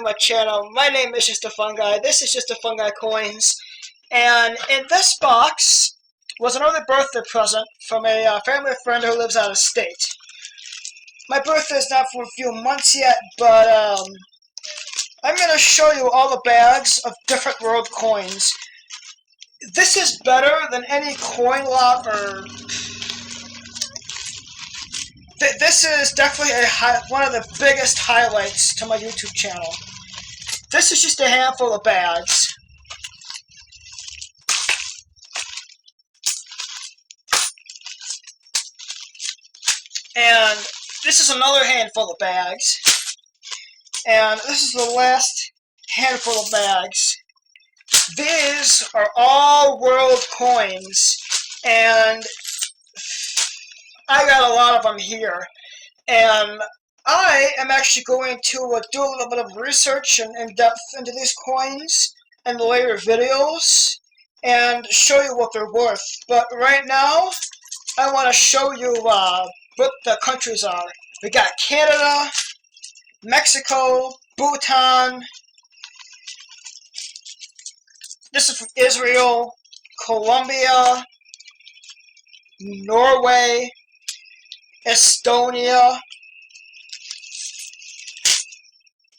my channel. My name is Just a Fun Guy. This is Just a Fun Guy Coins. And in this box was another birthday present from a family friend who lives out of state. My birthday is not for a few months yet, but I'm going to show you all the bags of different world coins. This is better than any coin lot or... This is definitely one of the biggest highlights to my YouTube channel. This is just a handful of bags. And this is another handful of bags. And this is the last handful of bags. These are all world coins. And I got a lot of them here. And I am actually going to do a little bit of research and in-depth into these coins in the later videos and show you what they're worth. But right now, I want to show you what the countries are. We got Canada, Mexico, Bhutan. This is from Israel, Colombia, Norway, Estonia,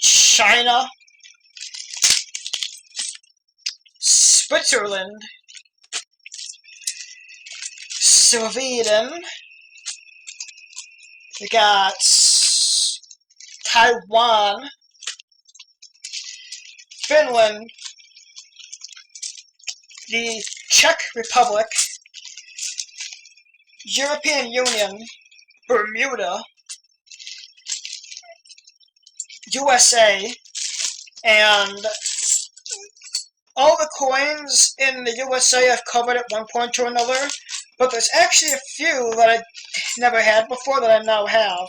China, Switzerland, Sweden, we got Taiwan, Finland, the Czech Republic, European Union, Bermuda, USA, and all the coins in the USA I've covered at one point or another, but there's actually a few that I never had before that I now have.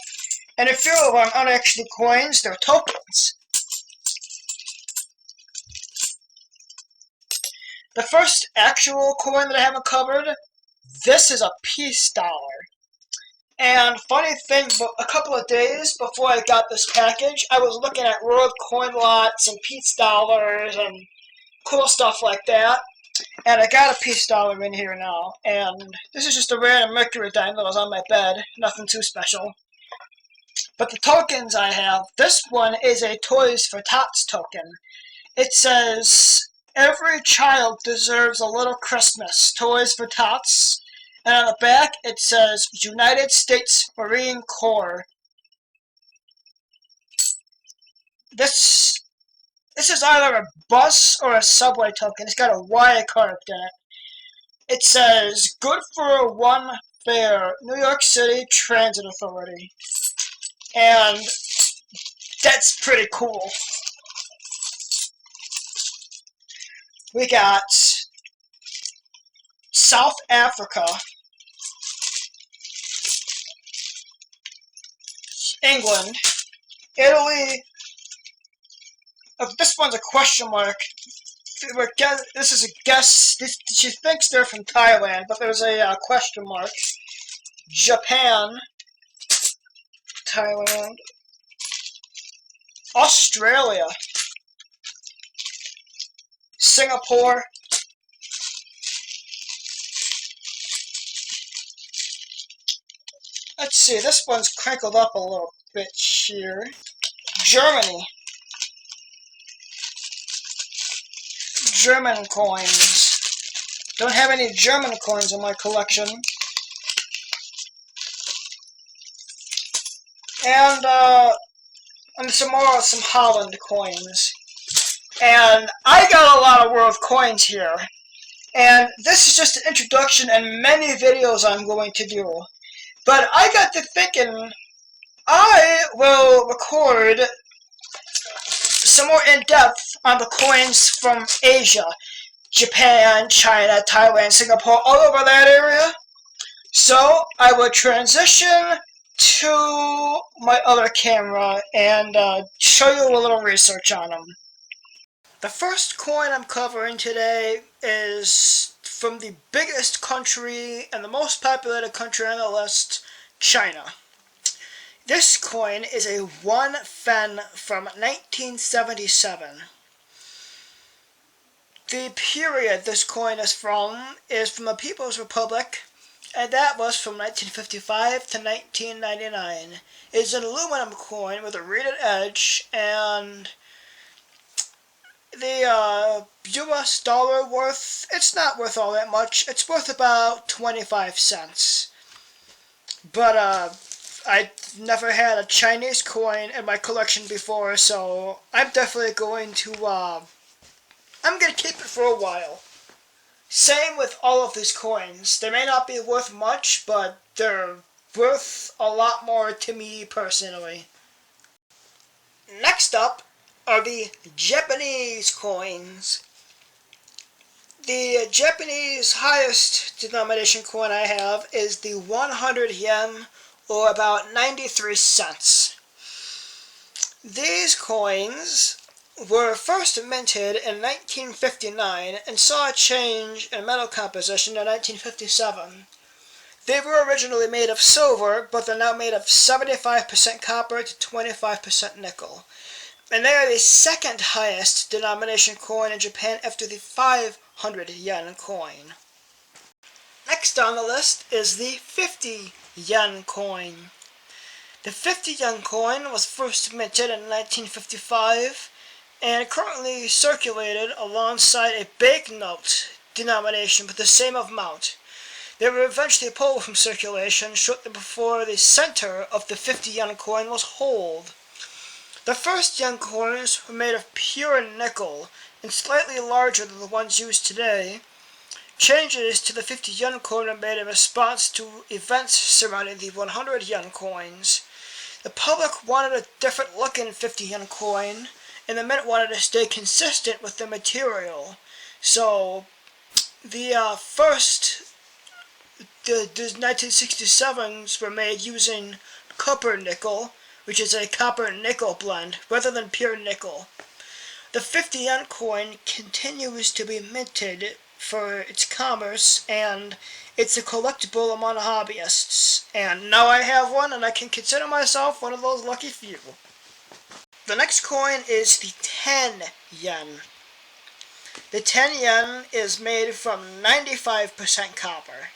And a few of them aren't actually coins, they're tokens. The first actual coin that I haven't covered, this is a peace dollar. And funny thing, a couple of days before I got this package, I was looking at world coin lots and peace dollars and cool stuff like that. And I got a peace dollar in here now. And this is just a random mercury dime that was on my bed. Nothing too special. But the tokens I have, this one is a Toys for Tots token. It says, "Every child deserves a little Christmas. Toys for Tots." And on the back, it says, United States Marine Corps. This is either a bus or a subway token. It's got a Y carved in it. It says, "Good for one fare, New York City Transit Authority." And that's pretty cool. We got South Africa, England, Italy. This one's a question mark. This is a guess. She thinks they're from Thailand, but there's a question mark. Japan, Thailand, Australia, Singapore, let's see, this one's crinkled up a little bit here. Germany. German coins. Don't have any German coins in my collection. And some Holland coins. And I got a lot of world coins here. And this is just an introduction and many videos I'm going to do. But I got to thinking, I will record some more in-depth on the coins from Asia. Japan, China, Thailand, Singapore, all over that area. So I will transition to my other camera and show you a little research on them. The first coin I'm covering today is from the biggest country and the most populated country on the list, China. This coin is a 1 fen from 1977. The period this coin is from the People's Republic, and that was from 1955 to 1999. It's an aluminum coin with a rated edge, and the US dollar it's not worth all that much. It's worth about 25 cents. But I never had a Chinese coin in my collection before, so I'm definitely going to I'm going to keep it for a while. Same with all of these coins. They may not be worth much, but they're worth a lot more to me personally. Next up are the Japanese coins. The Japanese highest denomination coin I have is the 100 yen, or about 93 cents. These coins were first minted in 1959 and saw a change in metal composition in 1957. They were originally made of silver, but they're now made of 75% copper to 25% nickel. And they are the second highest denomination coin in Japan after the 500 yen coin. Next on the list is the 50 yen coin. The 50 yen coin was first minted in 1955 and currently circulated alongside a banknote denomination with the same amount. They were eventually pulled from circulation shortly before the center of the 50 yen coin was holed. The first yen coins were made of pure nickel and slightly larger than the ones used today. Changes to the 50 yen coin were made in response to events surrounding the 100 yen coins. The public wanted a different looking 50 yen coin, and the mint wanted to stay consistent with the material. So the 1967s were made using copper nickel, which is a copper nickel blend, rather than pure nickel. The 50 yen coin continues to be minted for its commerce, and it's a collectible among hobbyists. And now I have one, and I can consider myself one of those lucky few. The next coin is the 10 yen. The 10 yen is made from 95% copper.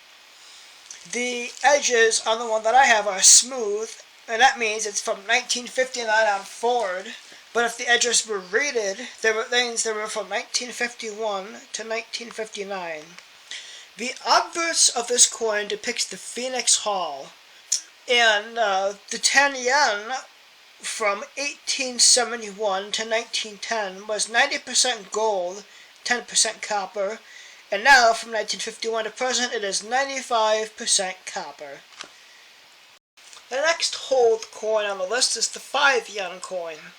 The edges on the one that I have are smooth, and that means it's from 1959 on forward. But if the edges were rated, that means they were from 1951 to 1959. The obverse of this coin depicts the Phoenix Hall, and the 10 yen from 1871 to 1910 was 90% gold, 10% copper, and now from 1951 to present it is 95% copper. The next hold coin on the list is the 5 yen coin.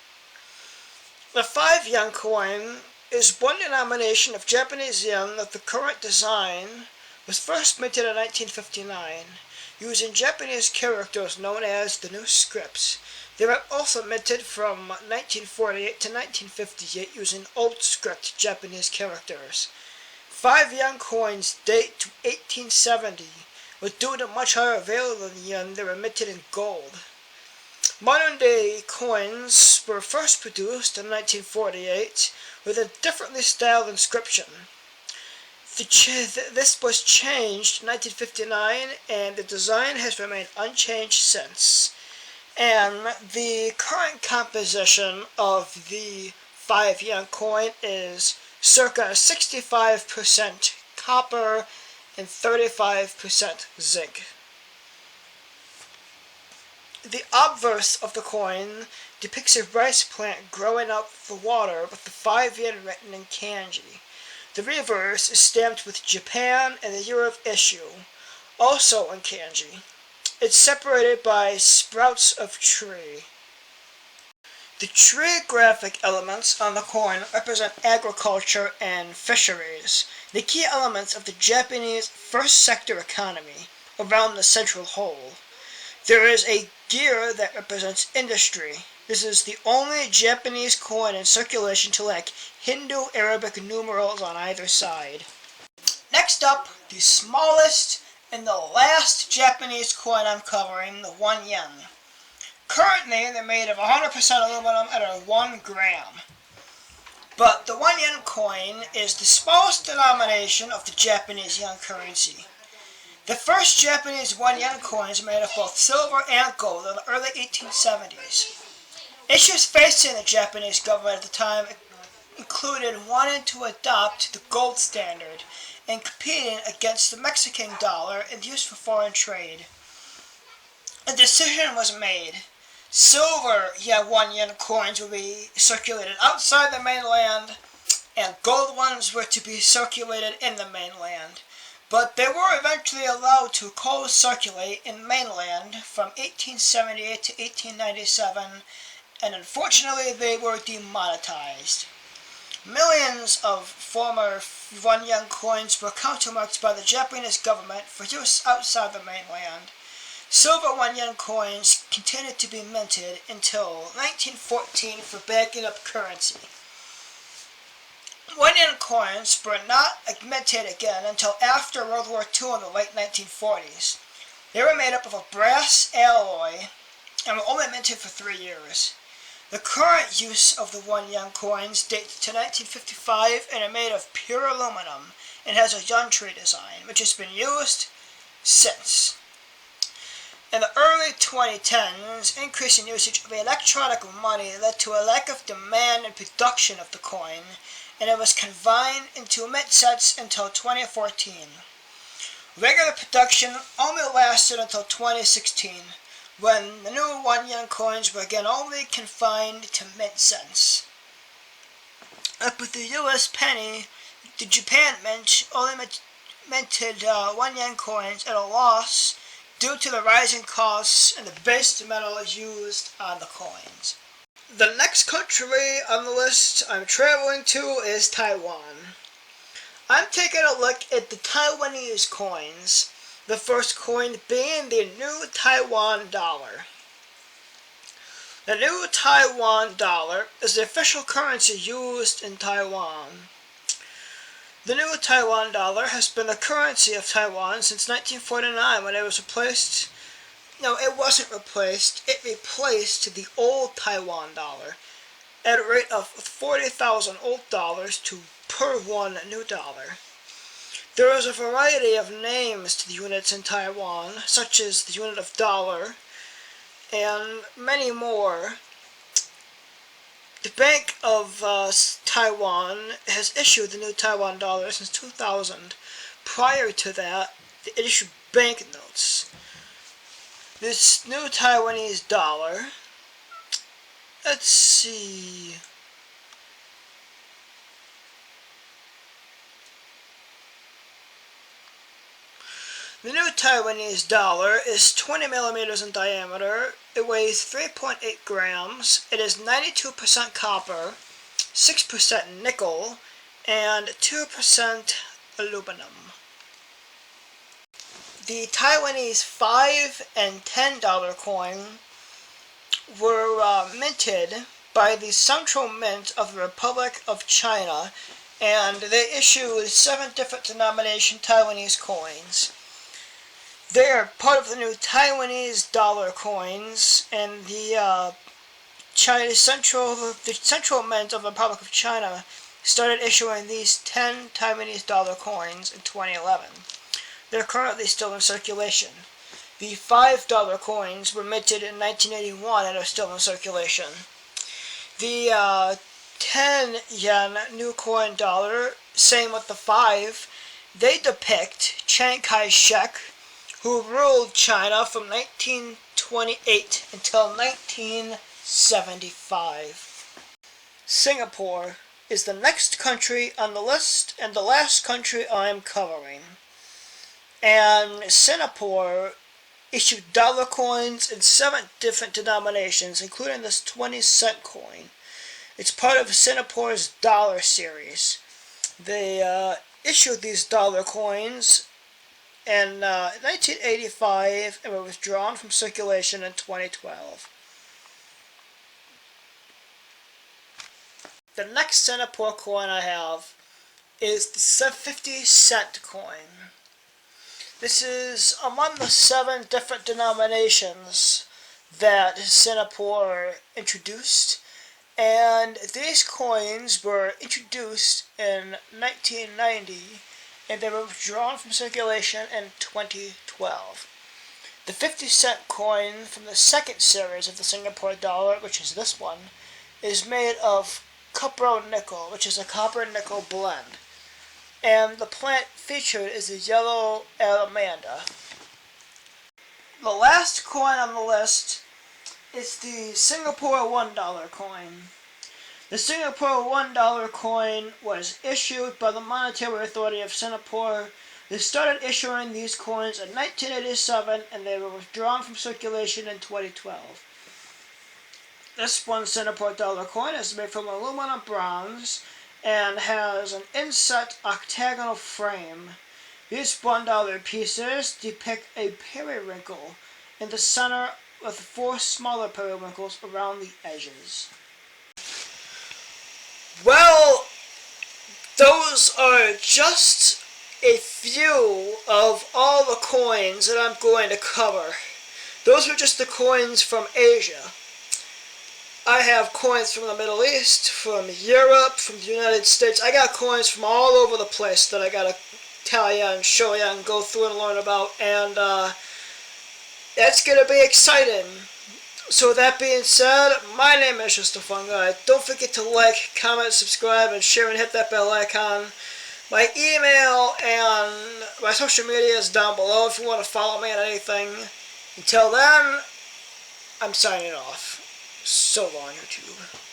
The 5 yen coin is one denomination of Japanese yen that the current design was first minted in 1959, using Japanese characters known as the new scripts. They were also minted from 1948 to 1958 using old script Japanese characters. 5 yen coins date to 1870, but due to much higher value than yen, they were minted in gold. Modern-day coins were first produced in 1948 with a differently styled inscription. This was changed in 1959, and the design has remained unchanged since. And the current composition of the 5 yen coin is circa 65% copper and 35% zinc. The obverse of the coin depicts a rice plant growing out of the water with the 5 yen written in kanji. The reverse is stamped with Japan and the year of issue, also in kanji. It's separated by sprouts of tree. The tree graphic elements on the coin represent agriculture and fisheries, the key elements of the Japanese first sector economy around the central hole. There is a gear that represents industry. This is the only Japanese coin in circulation to lack Hindu-Arabic numerals on either side. Next up, the smallest and the last Japanese coin I'm covering, the 1 yen. Currently, they're made of 100% aluminum and are 1 gram. But the 1 yen coin is the smallest denomination of the Japanese yen currency. The first Japanese 1 yen coins were made of both silver and gold in the early 1870s. Issues facing the Japanese government at the time included wanting to adopt the gold standard and competing against the Mexican dollar and used for foreign trade. A decision was made. Silver 1 yen coins would be circulated outside the mainland, and gold ones were to be circulated in the mainland. But they were eventually allowed to co-circulate in mainland from 1878 to 1897, and unfortunately they were demonetized. Millions of former 1 yen coins were countermarked by the Japanese government for use outside the mainland. Silver 1 yen coins continued to be minted until 1914 for backing up currency. 1 yen coins were not minted again until after World War II in the late 1940s. They were made up of a brass alloy and were only minted for 3 years. The current use of the 1 yen coins dates to 1955 and are made of pure aluminum and has a yun-tree design, which has been used since. In the early 2010s, increasing usage of electronic money led to a lack of demand and production of the coin, and it was confined into mint sets until 2014. Regular production only lasted until 2016, when the new 1 yen coins were again only confined to mint cents. Up with the US penny, the Japan Mint only minted 1 yen coins at a loss due to the rising costs and the base metal used on the coins. The next country on the list I'm traveling to is Taiwan. I'm taking a look at the Taiwanese coins, the first coin being the new Taiwan Dollar. The new Taiwan Dollar is the official currency used in Taiwan. The new Taiwan Dollar has been the currency of Taiwan since 1949 when it was replaced. No, it wasn't replaced. It replaced the old Taiwan Dollar at a rate of 40,000 old dollars per 1 new dollar. There is a variety of names to the units in Taiwan, such as the unit of dollar, and many more. The Bank of Taiwan has issued the new Taiwan Dollar since 2000. Prior to that, it issued banknotes. This new Taiwanese dollar, let's see. The new Taiwanese dollar is 20 millimeters in diameter. It weighs 3.8 grams. It is 92% copper, 6% nickel, and 2% aluminum. The Taiwanese $5 and $10 coin were minted by the Central Mint of the Republic of China, and they issued 7 different denomination Taiwanese coins. They are part of the new Taiwanese dollar coins, and the Central Mint of the Republic of China started issuing these 10 Taiwanese dollar coins in 2011. They're currently still in circulation. The $5 coins were minted in 1981 and are still in circulation. The 10 yen new coin dollar, same with the 5, they depict Chiang Kai-shek, who ruled China from 1928 until 1975. Singapore is the next country on the list and the last country I'm covering. And Singapore issued dollar coins in 7 different denominations, including this 20-cent coin. It's part of Singapore's dollar series. They issued these dollar coins in 1985 and were withdrawn from circulation in 2012. The next Singapore coin I have is the 50-cent coin. This is among the 7 different denominations that Singapore introduced, and these coins were introduced in 1990 and they were withdrawn from circulation in 2012. The 50-cent coin from the second series of the Singapore dollar, which is this one, is made of copper nickel, which is a copper-nickel blend. And the plant featured is the yellow alamanda. The last coin on the list is the Singapore $1 coin. The Singapore $1 coin was issued by the Monetary Authority of Singapore. They started issuing these coins in 1987 and they were withdrawn from circulation in 2012. This one Singapore dollar coin is made from aluminum bronze and has an inset octagonal frame. These $1 pieces depict a periwinkle in the center with 4 smaller periwinkles around the edges. Well, those are just a few of all the coins that I'm going to cover. Those were just the coins from Asia. I have coins from the Middle East, from Europe, from the United States. I got coins from all over the place that I gotta tell you and show you and go through and learn about, and that's gonna be exciting. So with that being said, my name is Just a Fun Guy. Don't forget to like, comment, subscribe, and share, and hit that bell icon. My email and my social media is down below if you want to follow me on anything. Until then, I'm signing off. So long, YouTube.